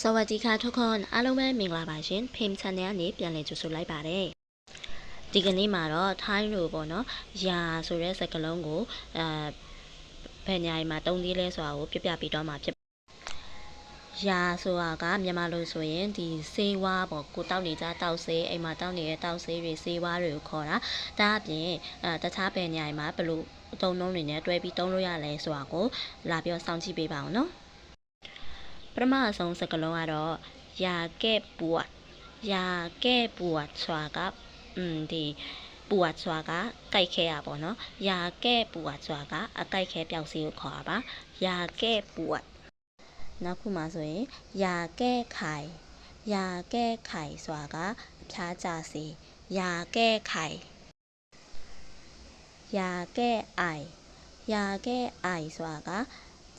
สวัสดีค่ะทุกคนအားလုံးပဲမင်္ဂလာပါရှင်ဖိမ် channel ကနေပြန်လည်ကြိုဆိုလိုက်ပါတယ်ဒီကနေ့မှာတော့ထိုင်းလိုပေါ့နော်ယာဆိုတဲ့စကားလုံးကိုဘယ်ညာမှာတုံးသေးလဲဆိုတာကိုပြပြပေးတော့မှာဖြစ်ယာဆိုတာကမြန်မာလိုဆိုရင်ဒီဆေးဝါးပေါ့ကိုတောက်နေကြတောက်ဆေးအိမ်မှာတောက်နေတဲ့တောက်ဆေးတွေဆေးဝါးတွေကိုခေါ်တာဒါအပြင်တခြားဘယ်ညာမှာဘယ်လိုအသုံးနှုန်းတွေနဲ့တွဲပြီးသုံးလို့ရလဲဆိုတာကိုလာပြောစောင့်ကြည့်ပေးပါအောင်နော်ပထမအဆုံးစကားလုံးကတော့ယာကဲ့ပူတ်ယာကဲ့ပူတ်ဆိုတာကဒီပူတ်ဆိုတာကကြိုက်ခဲရပါတော့ယာကဲ့ပူတ်ဆိုတာကအကြိုက်ခဲပျောက်စီးကိုခေါ်တာပါယာကဲ့ပူတ်နောက်ခုမှဆိုရင်ယာကဲ့ခိုင်ယာကဲ့ခိုင်ဆိုတာကအဖျားကြစီယာကဲ့ခိုင်ယာကဲ့အိုင်ယာကဲ့အိုင်ဆိုတာက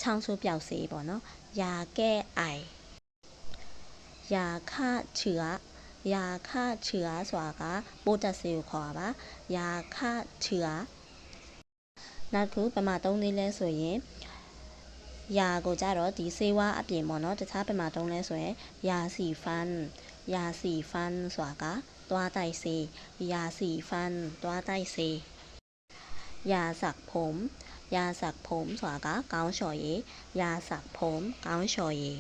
ချောင်းဆိုးပျောက်စီပေါ့နော်ယာကဲ့အိုင်ယာခချឺယာခချឺဆိုတာကပိုးတက်စီကိုခေါ်တာပါယာခချឺနောက်ခုပမာသုံးသေးလဲဆိုရင်ယာကိုကြတော့ဒီဆေးဝါးအပြင်ပေါ့နော်တခြားပမာသုံးလဲဆိုရင်ယာစီဖန်ဆိုတာကသွားတိုက်စေးယာစီဖန်သွားတိုက်စေးယာสักผมဆိုတာကကောင်းလျှော်ရည်ယာสักผมကောင်းလျှော်ရည်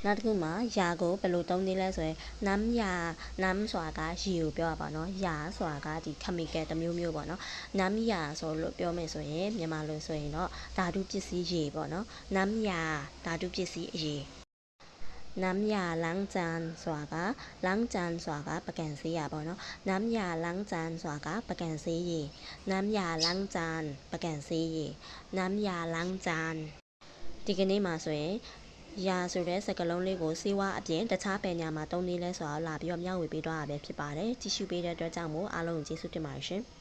နောက်တစ်ခုမှာယာကိုဘယ်လိုသုံးသေးလဲဆိုရင်နမ်းဆိုတာကရေကိုပြောတာပေါ့နော်ယာဆိုတာကဒီ chemical တစ်မျိုးပေါ့နော်နမ်းယာဆိုလို့ပြောမယ်ဆိုရင်မြန်မာလိုဆိုရင်တော့ဓာတုပစ္စည်းရေပေါ့နော်နမ်းယာဓာတုပစ္စည်းအရေနမ်းယာလန်းကြန်ဆိုတာကလန်းကြန်ဆိုတာကပကံဆေးရပေါ့နော်နမ်းယာလန်းကြန်ဆိုတာကပကံဆေးရေနမ်းယာလန်းကြန်ပကံဆေးရေနမ်းယာလန်းကြန်ဒီကနေ့မှာဆိုရင်ယာဆိုတဲ့စကားလုံးလေးကိုစေဝါအပြင်တခြားပညာမှာသုံးသေးလဲဆိုတာလာပြီးတော့မျှဝေပေးသွားတာပဲဖြစ်ပါတယ်ကြည့်ရှုပေးတဲ့အတွက်ကြောင့်မို့အားလုံးကိုကျေးဇူးတင်ပါတယ်ရှင်